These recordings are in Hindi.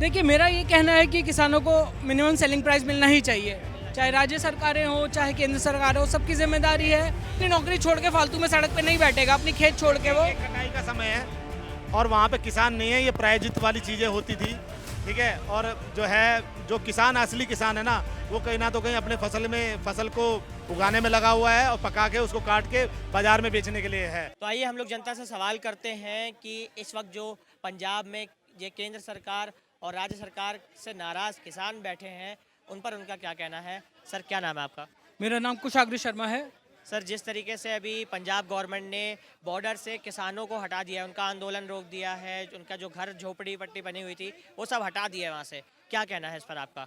देखिए, मेरा ये कहना है कि किसानों को मिनिमम सेलिंग प्राइस मिलना ही चाहिए, चाहे राज्य सरकारें हो चाहे केंद्र सरकार हो, सबकी जिम्मेदारी है। अपनी नौकरी छोड़ के फालतू में सड़क पे नहीं बैठेगा, अपनी खेत छोड़ के वो। ये कटाई का समय है और वहाँ पे किसान नहीं है, ये प्रायोजित वाली चीज़ें होती थी, ठीक है। और जो किसान असली किसान है ना, वो कहीं ना तो कहीं अपने फसल को उगाने में लगा हुआ है और पका के उसको काट के बाजार में बेचने के लिए है। तो आइए हम लोग जनता से सवाल करते हैं कि इस वक्त जो पंजाब में ये केंद्र सरकार और राज्य सरकार से नाराज किसान बैठे हैं, उन पर उनका क्या कहना है। सर, क्या नाम है आपका? मेरा नाम कुशाग्र शर्मा है। सर, जिस तरीके से अभी पंजाब गवर्नमेंट ने बॉर्डर से किसानों को हटा दिया है, उनका आंदोलन रोक दिया है, उनका जो घर झोपड़ी पट्टी बनी हुई थी वो सब हटा दिया है वहाँ से, क्या कहना है इस पर आपका?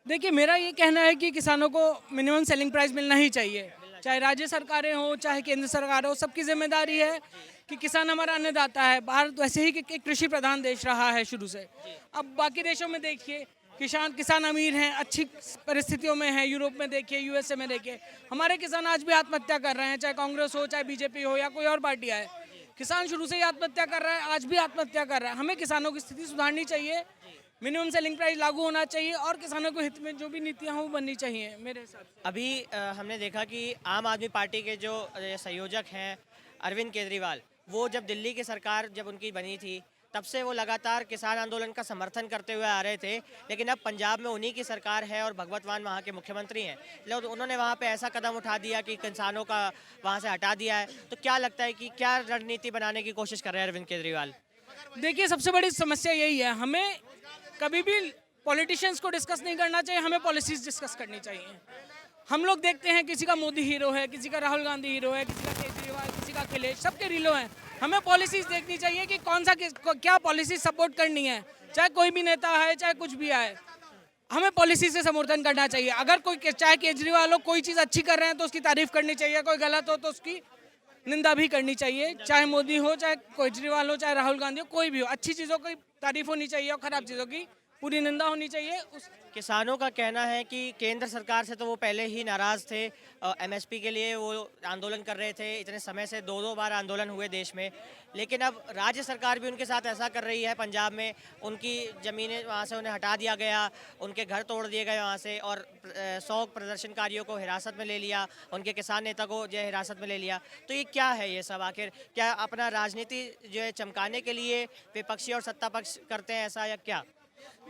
देखिए, मेरा ये कहना है कि किसानों को मिनिमम सेलिंग प्राइस मिलना ही चाहिए, चाहे राज्य सरकारें हो चाहे केंद्र सरकार हो, सबकी जिम्मेदारी है कि किसान हमारा अन्नदाता है। भारत वैसे ही एक कृषि प्रधान देश रहा है शुरू से। अब बाकी देशों में देखिए, किसान अमीर हैं, अच्छी परिस्थितियों में हैं। यूरोप में देखिए, यूएसए में देखिए, हमारे किसान आज भी आत्महत्या कर रहे हैं, चाहे कांग्रेस हो चाहे बीजेपी हो या कोई और पार्टी आए। किसान शुरू से ही आत्महत्या कर रहा है, आज भी आत्महत्या कर रहा है। हमें किसानों की स्थिति सुधारनी चाहिए, मिनिमम सेलिंग प्राइस लागू होना चाहिए और किसानों के हित में जो भी नीतियाँ हों वो बननी चाहिए मेरे हिसाब से। अभी हमने देखा कि आम आदमी पार्टी के जो संयोजक हैं अरविंद केजरीवाल, वो जब दिल्ली की सरकार जब उनकी बनी थी तब से वो लगातार किसान आंदोलन का समर्थन करते हुए आ रहे थे, लेकिन अब पंजाब में उन्हीं की सरकार है और भगवत मान वहाँ के मुख्यमंत्री हैं, लेकिन उन्होंने वहाँ पे ऐसा कदम उठा दिया कि किसानों का वहाँ से हटा दिया है। तो क्या लगता है कि क्या रणनीति बनाने की कोशिश कर रहे हैं अरविंद केजरीवाल? देखिए, सबसे बड़ी समस्या यही है, हमें कभी भी पॉलिटिशियंस को डिस्कस नहीं करना चाहिए, हमें पॉलिसीज डिस्कस करनी चाहिए। हम लोग देखते हैं किसी का मोदी हीरो है, किसी का राहुल गांधी हीरो है, किसी का केजरीवाल, किसी का अखिलेश, सबके हीरो हैं। हमें पॉलिसीज देखनी चाहिए कि क्या पॉलिसी सपोर्ट करनी है, चाहे कोई भी नेता है चाहे कुछ भी आए, हमें पॉलिसी से समर्थन करना चाहिए। अगर कोई चाहे केजरीवाल हो, कोई चीज़ अच्छी कर रहे हैं तो उसकी तारीफ करनी चाहिए, कोई गलत हो तो उसकी निंदा भी करनी चाहिए। चाहे मोदी हो चाहे केजरीवाल हो चाहे राहुल गांधी हो, कोई भी हो, अच्छी चीज़ों की तारीफ होनी चाहिए और ख़राब चीज़ों की पूरी निंदा होनी चाहिए। किसानों का कहना है कि केंद्र सरकार से तो वो पहले ही नाराज़ थे, एमएसपी के लिए वो आंदोलन कर रहे थे, इतने समय से दो बार आंदोलन हुए देश में, लेकिन अब राज्य सरकार भी उनके साथ ऐसा कर रही है। पंजाब में उनकी ज़मीनें वहाँ से उन्हें हटा दिया गया, उनके घर तोड़ दिए गए वहाँ से, और 100 प्रदर्शनकारियों को हिरासत में ले लिया, उनके किसान नेता को जो हिरासत में ले लिया। तो ये क्या है ये सब? आखिर क्या अपना राजनीति जो है चमकाने के लिए विपक्षी और सत्ता पक्ष करते हैं ऐसा, या क्या?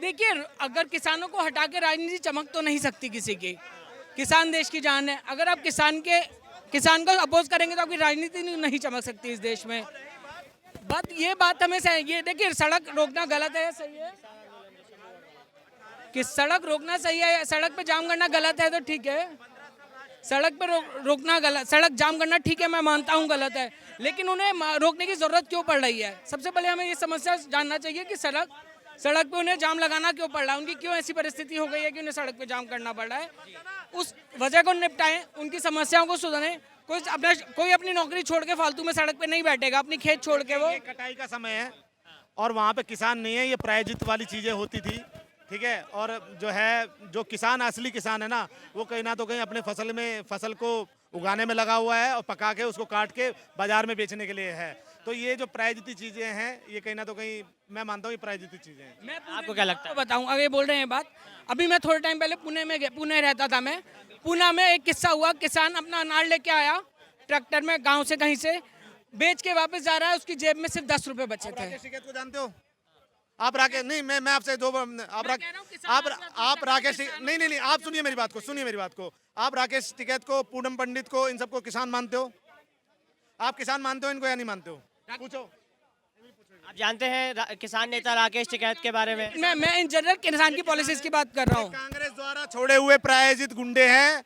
देखिए, अगर किसानों को हटा के राजनीति चमक तो नहीं सकती किसी की। किसान देश की जान है। अगर आप किसान को अपोज करेंगे तो आपकी राजनीति नहीं चमक सकती इस देश में। बात हमें ये देखिए, सड़क रोकना गलत है, सही है कि सड़क रोकना सही है, सड़क पे जाम करना गलत है तो ठीक है, सड़क पे रोकना गलत, सड़क जाम करना ठीक है, मैं मानता हूँ गलत है, लेकिन उन्हें रोकने की जरूरत क्यों पड़ रही है? सबसे पहले हमें ये समस्या जानना चाहिए कि सड़क पे उन्हें जाम लगाना क्यों पड़ रहा है, उनकी क्यों ऐसी परिस्थिति हो गई है कि उन्हें सड़क पे जाम करना पड़ रहा है। उस वजह को निपटाएं, उनकी समस्याओं को सुधारें। कोई अपनी नौकरी छोड़ के फालतू में सड़क पे नहीं बैठेगा, अपनी खेत छोड़ के वो। ये कटाई का समय है और वहाँ पे किसान नहीं है, ये प्रायोजित वाली चीज़ें होती थी, ठीक है। और जो किसान असली किसान है ना, वो कहीं ना तो कहीं अपने फसल को उगाने में लगा हुआ है और पका के उसको काट के बाजार में बेचने के लिए है। तो ये जो प्रायोजित चीज़ें हैं, ये कहीं ना तो कहीं मैं मानता हूँ ये प्रायोजित चीज़ें हैं। मैं आपको क्या लगता है? बताऊं, अगर बोल रहे हैं बात, अभी मैं थोड़े टाइम पहले पुणे रहता था मैं। पुणे में एक किस्सा हुआ, किसान अपना अनाज लेके आया ट्रैक्टर में गांव से कहीं से, बेच के वापस जा रहा है, उसकी जेब में सिर्फ 10 रुपए बचे थे। राकेश टिकैत को जानते हो आप? राकेश नहीं, मैं आपसे आप राकेश नहीं, आप सुनिए मेरी बात को। आप राकेश टिकैत को, पूनम पंडित को, इन सबको किसान मानते हो? आप किसान मानते हो इनको या नहीं मानते हो? पूछो। आप जानते हैं किसान नेता राकेश टिकैत के बारे में? मैं इन जनरल किसान की पॉलिसीज की बात कर रहा हूँ। कांग्रेस द्वारा छोड़े हुए प्रायोजित गुंडे हैं,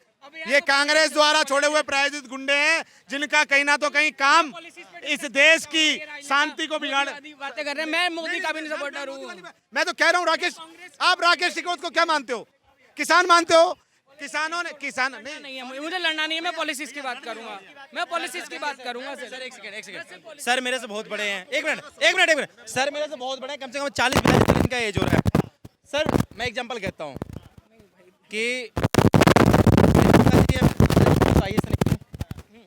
ये कांग्रेस द्वारा छोड़े हुए प्रायोजित गुंडे हैं, जिनका कहीं ना तो कहीं काम इस देश की शांति को बिगाड़ बातें कर रहे हैं। मैं मोदी का भी नहीं सपोर्टर हूँ। मैं तो कह रहा हूँ आप राकेश टिकैत को क्या मानते हो? किसान मानते हो? किसानों ने नहीं है, मुझे लड़ना नहीं है, मैं पॉलिसीज की बात करूंगा, सर एक सेकंड सर, मेरे से बहुत बड़े हैं। एक मिनट सर, मेरे से बहुत बड़े हैं, कम से कम 40-42 दिन का एज हो रहा है। सर मैं एग्जांपल कहता हूँ कि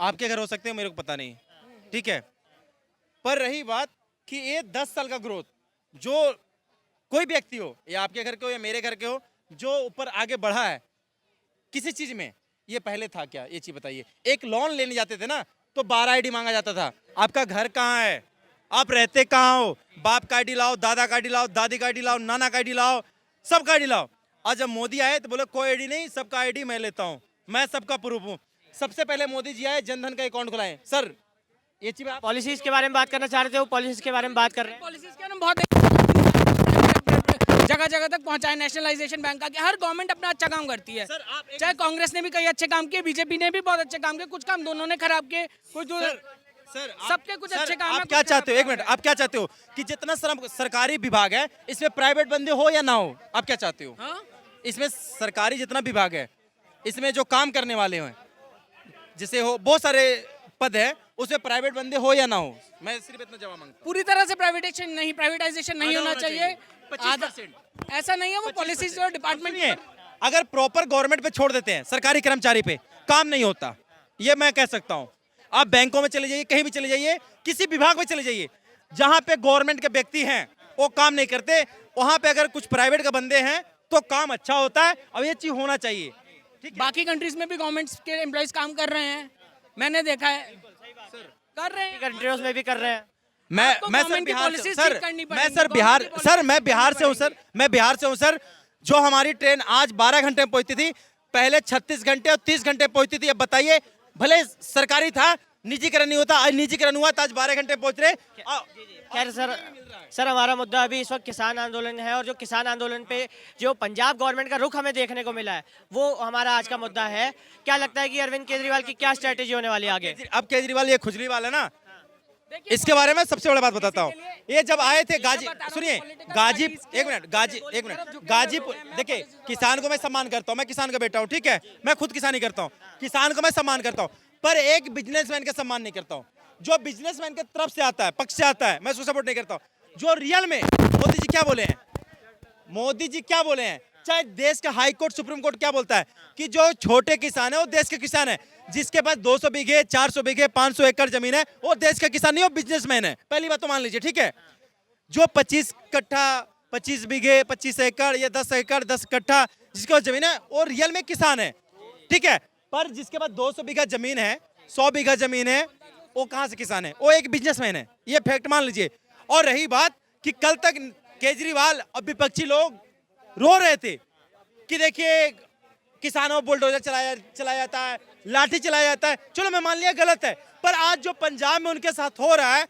आपके घर हो सकते हैं, मेरे को पता नहीं, ठीक है। पर रही बात कि ये 10 साल का ग्रोथ जो कोई भी व्यक्ति हो, या आपके घर के हो या मेरे घर के हो, जो ऊपर आगे बढ़ा है किसी चीज में, ये पहले था क्या? ये चीज बताइए। एक लोन लेने जाते थे ना तो 12 आईडी मांगा जाता था। आपका घर कहाँ है, आप रहते कहाँ हो, बाप का आईडी लाओ, दादा का आईडी लाओ, दादी का आईडी लाओ, नाना का आईडी लाओ, सबका आईडी लाओ। आज जब मोदी आए तो बोले कोई आईडी नहीं, सबका आईडी मैं लेता हूँ, मैं सबका प्रूफ हूँ। सबसे पहले मोदी जी आए, जनधन का अकाउंट खुलाए। सर ये चीज आप पॉलिसीज के बारे में बात करना चाह रहे थे, वो पॉलिसीज के बारे में बात कर रहे हैं। पॉलिसीज के हम बहुत जगह जगह तक पहुंचाए, नेशनलाइजेशन बैंक का, हर गवर्नमेंट अपना अच्छा काम करती है। चाहे कांग्रेस ने भी कई अच्छे काम किए, बीजेपी ने भी बहुत अच्छे काम किए, कुछ काम दोनों ने खराब किए, कुछ सर सबके कुछ अच्छे काम हैं, आप क्या कुछ चाहते हो? एक मिनट, आप क्या चाहते हो कि जितना सरकारी विभाग है इसमें प्राइवेट बंदे हो या ना हो? आप क्या चाहते हो? हाँ? इसमें सरकारी जितना विभाग है, इसमें जो काम करने वाले हैं, जैसे हो बहुत सारे पद है, उसमें प्राइवेट बंदे हो या ना हो? मैं सिर्फ इतना जवाब मांगता पूरी तरह से प्राइवेटाइजेशन नहीं होना चाहिए। 25%। ऐसा नहीं है, वो पॉलिसीज और डिपार्टमेंट हूँ। अगर प्रॉपर गवर्नमेंट पे छोड़ देते हैं, सरकारी कर्मचारी पे काम नहीं होता, ये मैं कह सकता हूँ। आप बैंकों में चले जाइए, कहीं भी चले जाइए, किसी विभाग में चले जाइए, जहां पे गवर्नमेंट के व्यक्ति हैं वो काम नहीं करते, वहां पे अगर कुछ प्राइवेट के बंदे हैं तो काम अच्छा होता है। और ये चीज होना चाहिए। बाकी कंट्रीज में भी गवर्नमेंट के एम्प्लॉइज काम कर रहे हैं, मैंने देखा है, कर रहे हैं। कंट्रीज में भी कर रहे हैं। मैं आपको सर government की बिहार policies से, सर ठीक करनी मैं पड़ेंगी, सर बिहार government की सर मैं policies बिहार ठीक से हूँ करनी सर, मैं बिहार से हूँ सर। जो हमारी ट्रेन आज 12 घंटे में पहुंचती थी, पहले 36 घंटे और 30 घंटे पहुंचती थी। अब बताइए, भले सरकारी था, निजीकरण नहीं होता, आज निजीकरण हुआ तो आज 12 घंटे पहुंच रहे। खैर सर हमारा मुद्दा अभी इस वक्त किसान आंदोलन है, और जो किसान आंदोलन पे जो पंजाब गवर्नमेंट का रुख हमें देखने को मिला है, वो हमारा आज का मुद्दा है। क्या लगता है कि अरविंद केजरीवाल की क्या स्ट्रेटेजी होने वाली है आगे? अब केजरीवाल ये खुजली वाला है ना, इसके बारे में सबसे बड़ा बात बताता हूँ। ये जब आए थे सुनिए, गाजीपुर, देखिए किसान को मैं सम्मान करता हूँ, मैं किसान का बेटा हूँ, ठीक है, मैं खुद किसानी करता हूँ, किसान को मैं सम्मान करता हूँ, पर एक बिजनेसमैन का सम्मान नहीं करता हूँ। जो बिजनेसमैन के तरफ से आता है, पक्ष से आता है, मैं उसको सपोर्ट नहीं करता हूँ। जो रियल में मोदी जी क्या बोले हैं, मोदी जी क्या बोले हैं, चाहे देश का हाई कोर्ट, सुप्रीम कोर्ट क्या बोलता है कि जो छोटे किसान है वो देश के किसान है, जिसके पास 200 बीघे, 400 बीघे, 500 एकड़ जमीन है, वो देश का किसान नहीं, वो बिजनेसमैन है। पहली बात तो मान लीजिए, ठीक है। जो 25 कट्ठा, 25 बीघे, 25 एकड़ या 10 एकड़, 10 कट्ठा जिसके पास जमीन है, वो रियल में किसान है, ठीक है। पर जिसके पास 200 बीघा जमीन है, 100 बीघा जमीन है, वो कहाँ से किसान है? वो एक बिजनेसमैन है, ये फैक्ट मान लीजिए। और रही बात कि कल तक केजरीवाल और विपक्षी लोग रो रहे थे कि देखिए किसानों पर बुलडोजर चलाया जाता है, लाठी चलाया जाता है, चलो मैं मान लिया गलत है, पर आज जो पंजाब में उनके साथ हो रहा है,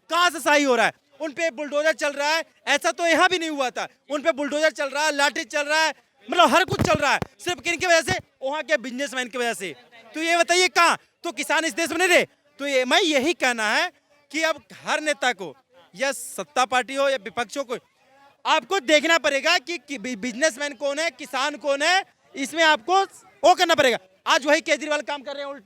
कहां से सही हो रहा है? उन पे बुलडोजर चल रहा है, ऐसा तो यहाँ भी नहीं हुआ था। उन पे बुलडोजर चल रहा है, लाठी चल रहा है, मतलब हर कुछ चल रहा है, सिर्फ किन की वजह से? वहां के बिजनेसमैन की वजह से। तो ये बताइए कहाँ तो किसान इस देश में नहीं रहे? तो ये मैं यही कहना है कि अब हर नेता को, या सत्ता पार्टी हो या विपक्ष हो, कोई आपको देखना पड़ेगा कि बिजनेसमैन कौन है, किसान कौन है, इसमें आपको वो करना पड़ेगा। आज वही केजरीवाल काम कर रहे हैं उल्टा।